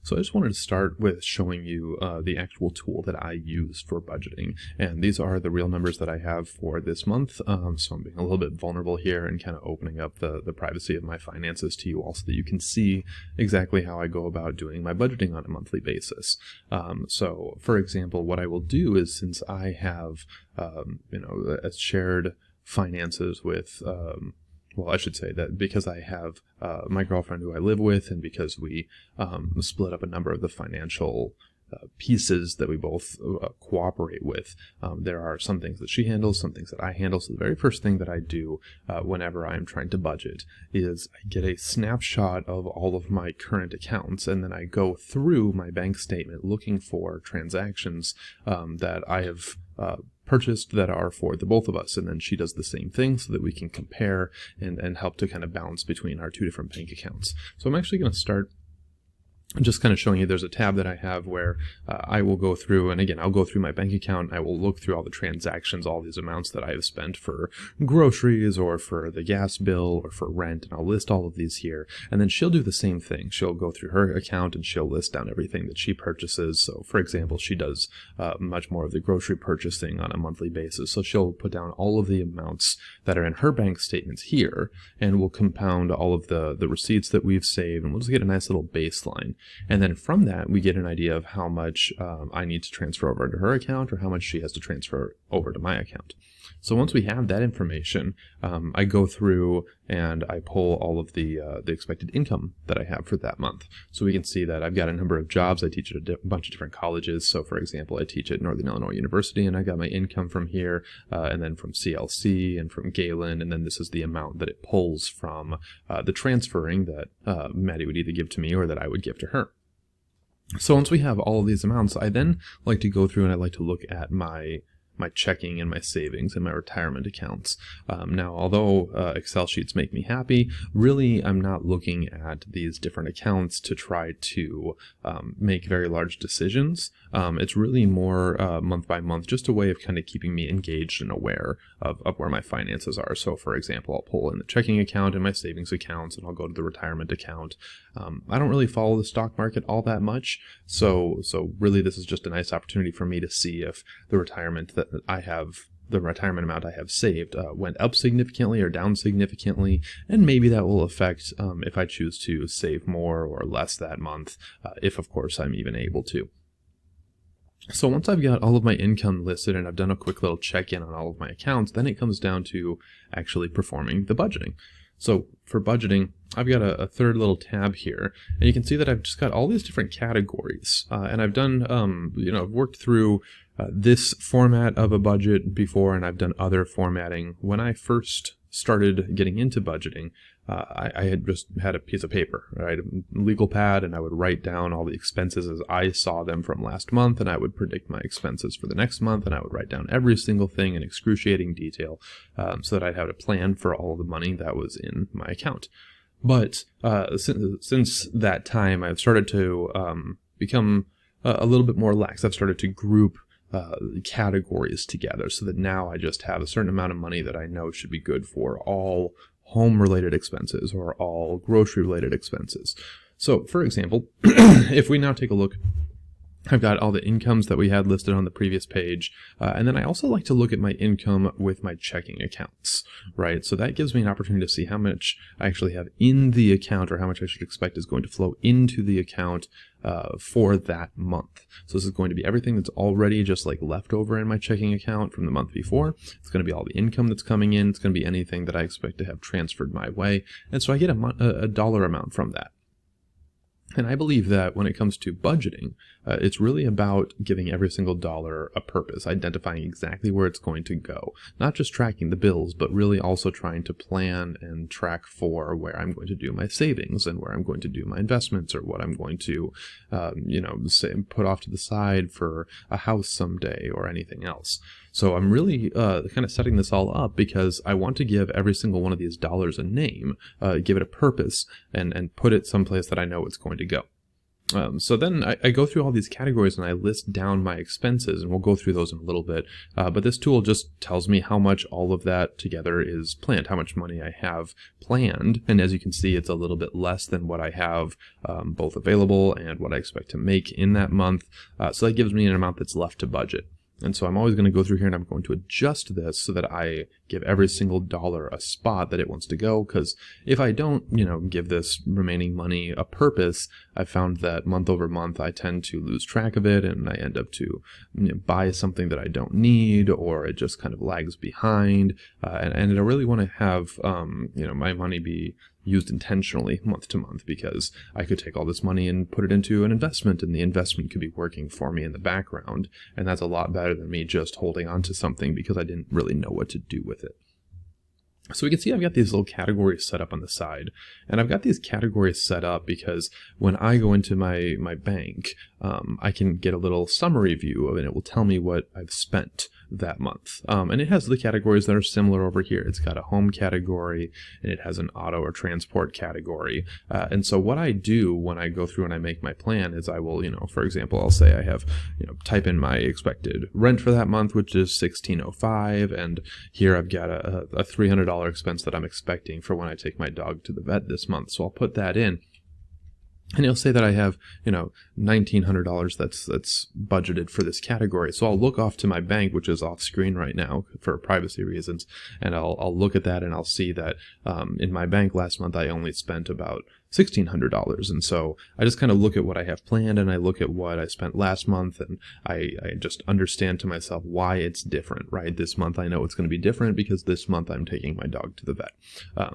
So I just wanted to start with showing you the actual tool that I use for budgeting. And these are the real numbers that I have for this month. So I'm being a little bit vulnerable here and kind of opening up the privacy of my finances to you all so that you can see exactly how I go about doing my budgeting on a monthly basis. So for example, what I will do is, since I have, a shared finances with, well, I should say that because I have my girlfriend who I live with, and because we split up a number of the financial pieces that we both cooperate with, there are some things that she handles, some things that I handle. So the very first thing that I do whenever I'm trying to budget is I get a snapshot of all of my current accounts, and then I go through my bank statement looking for transactions that I have purchased that are for the both of us, and then she does the same thing so that we can compare and help to kind of balance between our two different bank accounts. So I'm actually going to start just kind of showing you. There's a tab that I have where I will go through, and again, I'll go through my bank account and I will look through all the transactions, all these amounts that I have spent for groceries or for the gas bill or for rent, and I'll list all of these here. And then she'll do the same thing. She'll go through her account and she'll list down everything that she purchases. So for example, she does much more of the grocery purchasing on a monthly basis. So she'll put down all of the amounts that are in her bank statements here, and we'll compound all of the receipts that we've saved, and we'll just get a nice little baseline. And then from that, we get an idea of how much I need to transfer over to her account, or how much she has to transfer over to my account. So once we have that information, I go through and I pull all of the expected income that I have for that month. So we can see that I've got a number of jobs. I teach at a bunch of different colleges. So for example, I teach at Northern Illinois University, and I got my income from here, and then from CLC and from Galen, and then this is the amount that it pulls from the transferring that Maddie would either give to me or that I would give to her. So once we have all of these amounts, I then like to go through and I like to look at my checking and my savings and my retirement accounts. Now, although Excel sheets make me happy, really I'm not looking at these different accounts to try to make very large decisions. It's really more month by month, just a way of kind of keeping me engaged and aware of where my finances are. So for example, I'll pull in the checking account and my savings accounts, and I'll go to the retirement account. I don't really follow the stock market all that much, so really this is just a nice opportunity for me to see if the retirement amount I have saved went up significantly or down significantly, and maybe that will affect if I choose to save more or less that month, if of course I'm even able to. So once I've got all of my income listed and I've done a quick little check-in on all of my accounts, then it comes down to actually performing the budgeting. So for budgeting, I've got a third little tab here, and you can see that I've just got all these different categories, and I've done, I've worked through this format of a budget before, and I've done other formatting. When I first started getting into budgeting, I had just had a piece of paper, right, a legal pad, and I would write down all the expenses as I saw them from last month, and I would predict my expenses for the next month, and I would write down every single thing in excruciating detail so that I'd have a plan for all of the money that was in my account. But since that time, I've started to become a little bit more lax. I've started to group categories together so that now I just have a certain amount of money that I know should be good for all home-related expenses or all grocery-related expenses. So, for example, if we now take a look, I've got all the incomes that we had listed on the previous page, and then I also like to look at my income with my checking accounts, right? So that gives me an opportunity to see how much I actually have in the account, or how much I should expect is going to flow into the account for that month. So this is going to be everything that's already just like left over in my checking account from the month before. It's going to be all the income that's coming in. It's going to be anything that I expect to have transferred my way. And so I get a dollar amount from that. And I believe that when it comes to budgeting, it's really about giving every single dollar a purpose, identifying exactly where it's going to go, not just tracking the bills, but really also trying to plan and track for where I'm going to do my savings and where I'm going to do my investments, or what I'm going to, put off to the side for a house someday or anything else. So I'm really kind of setting this all up because I want to give every single one of these dollars a name, give it a purpose, and put it someplace that I know it's going to go. So then I go through all these categories and I list down my expenses, and we'll go through those in a little bit. But this tool just tells me how much all of that together is planned, how much money I have planned. And as you can see, it's a little bit less than what I have both available and what I expect to make in that month. So that gives me an amount that's left to budget. And so I'm always going to go through here and I'm going to adjust this so that I give every single dollar a spot that it wants to go. Because if I don't, give this remaining money a purpose, I've found that month over month I tend to lose track of it, and I end up to buy something that I don't need, or it just kind of lags behind. And I really want to have my money be used intentionally month to month, because I could take all this money and put it into an investment, and the investment could be working for me in the background, and that's a lot better than me just holding on to something because I didn't really know what to do with it. So we can see I've got these little categories set up on the side, and I've got these categories set up because when I go into my bank, I can get a little summary view of it, and it will tell me what I've spent that month. And it has the categories that are similar over here. It's got a home category, and it has an auto or transport category. And so what I do when I go through and I make my plan is I will, for example, I'll say I have, type in my expected rent for that month, which is $1,605, and here I've got a $300 expense that I'm expecting for when I take my dog to the vet this month. So I'll put that in. And you'll say that I have, $1,900 that's budgeted for this category. So I'll look off to my bank, which is off screen right now for privacy reasons, and I'll look at that and I'll see that in my bank last month I only spent about $1,600. And so I just kind of look at what I have planned, and I look at what I spent last month, and I just understand to myself why it's different, right? This month I know it's going to be different because this month I'm taking my dog to the vet.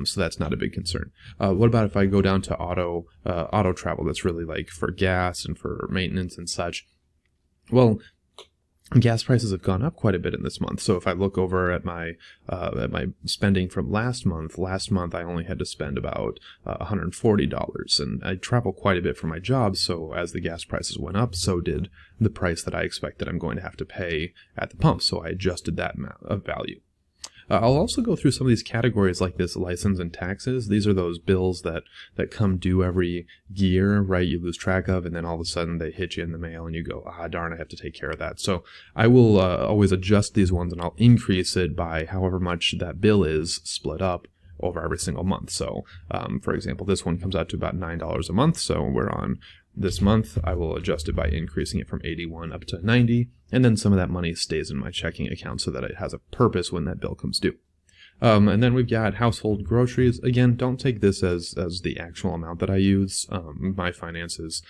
So that's not a big concern. What about if I go down to auto travel? That's really like for gas and for maintenance and such. Well, gas prices have gone up quite a bit in this month. So if I look over at my spending from last month I only had to spend about $140, and I travel quite a bit for my job. So as the gas prices went up, so did the price that I expect that I'm going to have to pay at the pump. So I adjusted that amount of value. I'll also go through some of these categories like this license and taxes. These are those bills that come due every year, right? You lose track of, and then all of a sudden they hit you in the mail and you go, darn, I have to take care of that. So I will always adjust these ones, and I'll increase it by however much that bill is split up over every single month. So for example, this one comes out to about $9 a month. So we're on this month. I will adjust it by increasing it from 81 up to 90, and then some of that money stays in my checking account so that it has a purpose when that bill comes due. And then we've got household groceries. Again, don't take this as the actual amount that I use. My finances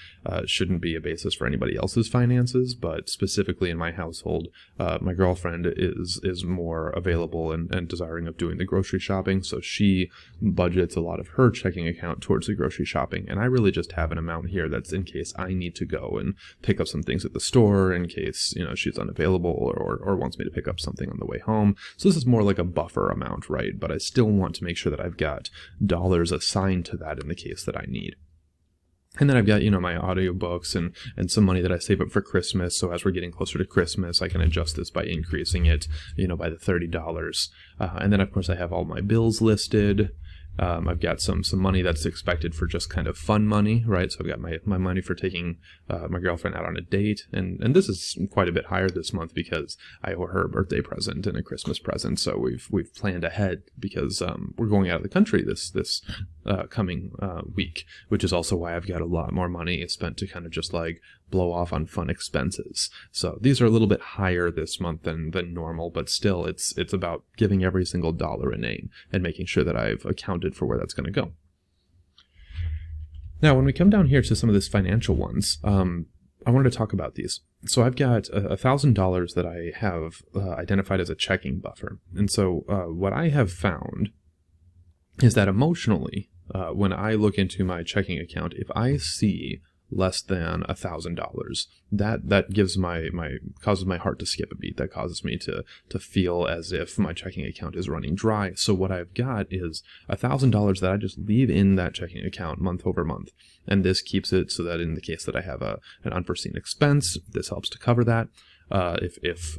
shouldn't be a basis for anybody else's finances, but specifically in my household, my girlfriend is more available and desiring of doing the grocery shopping, so she budgets a lot of her checking account towards the grocery shopping, and I really just have an amount here that's in case I need to go and pick up some things at the store, in case she's unavailable or wants me to pick up something on the way home. So this is more like a buffer amount, right? But I still want to make sure that I've got dollars assigned to that in the case that I need. And then I've got, my audiobooks and some money that I save up for Christmas. So as we're getting closer to Christmas, I can adjust this by increasing it, by the $30. And then of course I have all my bills listed. I've got some money that's expected for just kind of fun money, right? So I've got my money for taking my girlfriend out on a date, and this is quite a bit higher this month because I owe her a birthday present and a Christmas present. So we've planned ahead because we're going out of the country this coming week, which is also why I've got a lot more money spent to kind of just like blow off on fun expenses. So these are a little bit higher this month than normal, but still it's about giving every single dollar a name and making sure that I've accounted for where that's going to go. Now, when we come down here to some of these financial ones, I wanted to talk about these. So I've got $1,000 that I have identified as a checking buffer. And so what I have found is that emotionally, when I look into my checking account, if I see less than $1,000, that gives causes my heart to skip a beat. That causes me to feel as if my checking account is running dry. So what I've got is $1,000 that I just leave in that checking account month over month, and this keeps it so that in the case that I have an unforeseen expense, this helps to cover that. If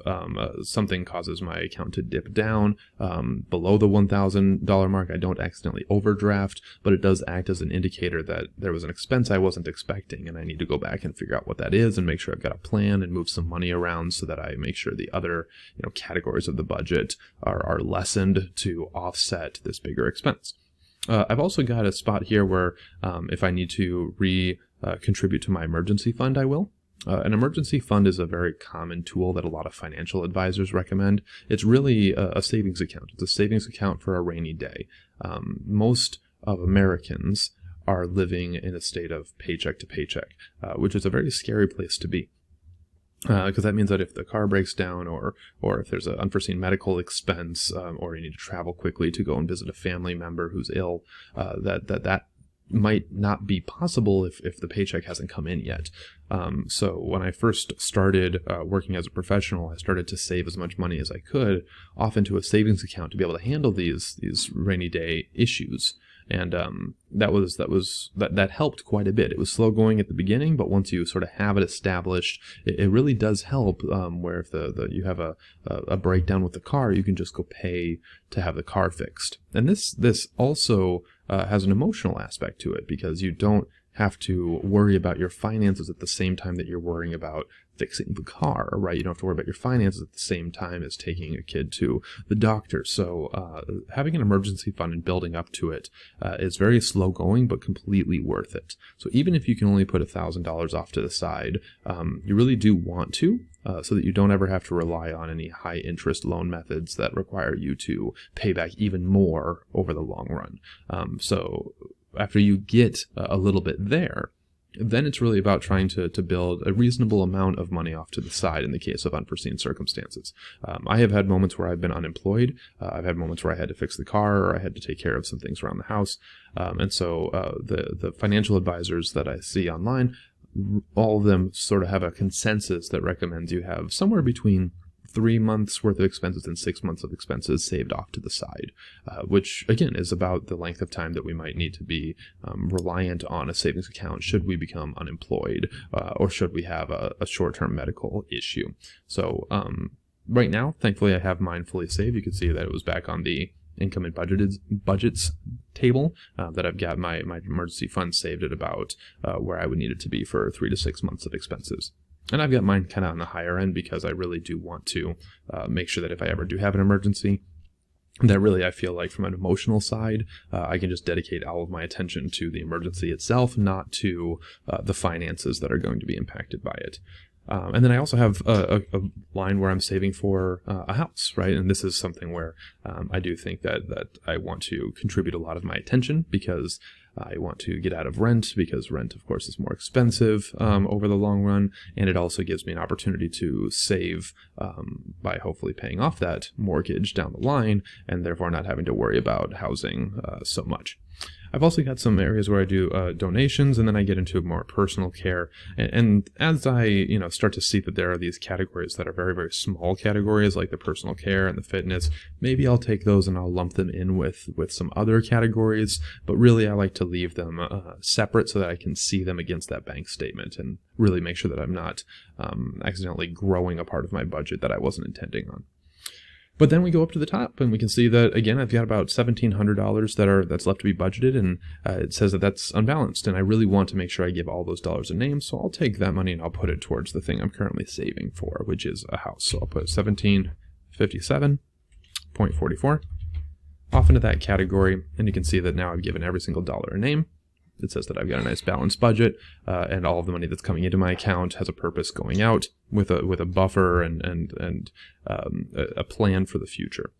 something causes my account to dip down below the $1,000 mark, I don't accidentally overdraft, but it does act as an indicator that there was an expense I wasn't expecting, and I need to go back and figure out what that is and make sure I've got a plan and move some money around so that I make sure the other categories of the budget are lessened to offset this bigger expense. I've also got a spot here where if I need to contribute to my emergency fund, I will. An emergency fund is a very common tool that a lot of financial advisors recommend. It's really a savings account. It's a savings account for a rainy day. Most of Americans are living in a state of paycheck to paycheck, which is a very scary place to be. Because that means that if the car breaks down or if there's an unforeseen medical expense or you need to travel quickly to go and visit a family member who's ill, that might not be possible if the paycheck hasn't come in yet. So when I first started working as a professional, I started to save as much money as I could off into a savings account to be able to handle these rainy day issues. And that helped quite a bit. It was slow going at the beginning, but once you sort of have it established, it really does help. Where if you have a breakdown with the car, you can just go pay to have the car fixed. And this also has an emotional aspect to it, because you don't have to worry about your finances at the same time that you're worrying about fixing the car, right? You don't have to worry about your finances at the same time as taking a kid to the doctor. So having an emergency fund and building up to it is very slow going, but completely worth it. So even if you can only put $1,000 off to the side, you really do want to, so that you don't ever have to rely on any high interest loan methods that require you to pay back even more over the long run. So after you get a little bit there, then it's really about trying to build a reasonable amount of money off to the side in the case of unforeseen circumstances. I have had moments where I've been unemployed. I've had moments where I had to fix the car, or I had to take care of some things around the house. And so the financial advisors that I see online, all of them sort of have a consensus that recommends you have somewhere between 3 months worth of expenses and 6 months of expenses saved off to the side, which again is about the length of time that we might need to be reliant on a savings account should we become unemployed or should we have a short-term medical issue. So right now, thankfully, I have mine fully saved. You can see that it was back on the income and budgets table, that I've got my emergency fund saved at about where I would need it to be for 3 to 6 months of expenses. And I've got mine kind of on the higher end because I really do want to make sure that if I ever do have an emergency, that really I feel like from an emotional side, I can just dedicate all of my attention to the emergency itself, not to the finances that are going to be impacted by it. And then I also have a line where I'm saving for a house, right? And this is something where I do think that I want to contribute a lot of my attention, because I want to get out of rent, because rent, of course, is more expensive over the long run. And it also gives me an opportunity to save by hopefully paying off that mortgage down the line, and therefore not having to worry about housing so much. I've also got some areas where I do donations, and then I get into more personal care. And as I start to see that there are these categories that are very, very small categories, like the personal care and the fitness, maybe I'll take those and I'll lump them in with some other categories. But really, I like to leave them separate so that I can see them against that bank statement and really make sure that I'm not accidentally growing a part of my budget that I wasn't intending on. But then we go up to the top and we can see that, again, I've got about $1,700 that's left to be budgeted, and it says that that's unbalanced, and I really want to make sure I give all those dollars a name, so I'll take that money and I'll put it towards the thing I'm currently saving for, which is a house. So I'll put $1,757.44 off into that category, and you can see that now I've given every single dollar a name. It says that I've got a nice balanced budget, and all of the money that's coming into my account has a purpose going out with a buffer and a plan for the future.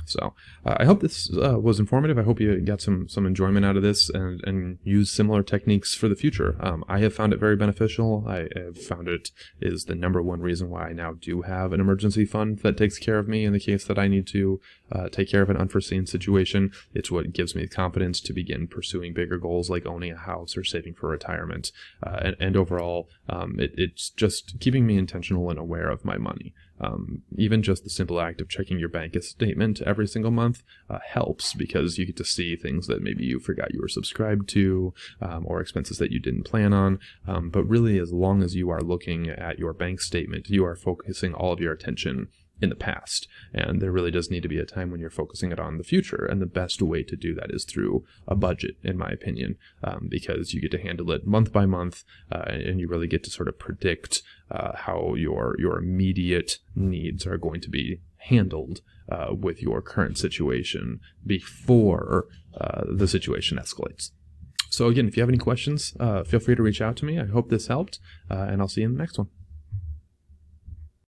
So I hope this was informative. I hope you got some enjoyment out of this and use similar techniques for the future. I have found it very beneficial. I have found it is the #1 reason why I now do have an emergency fund that takes care of me in the case that I need to take care of an unforeseen situation. It's what gives me the confidence to begin pursuing bigger goals like owning a house or saving for retirement. And overall, it's just keeping me intentional and aware of my money. Even just the simple act of checking your bank statement every single month helps, because you get to see things that maybe you forgot you were subscribed to, or expenses that you didn't plan on. But really, as long as you are looking at your bank statement, you are focusing all of your attention in the past. And there really does need to be a time when you're focusing it on the future. And the best way to do that is through a budget, in my opinion, because you get to handle it month by month, and you really get to sort of predict how your immediate needs are going to be handled with your current situation before the situation escalates. So again, if you have any questions, feel free to reach out to me. I hope this helped, and I'll see you in the next one.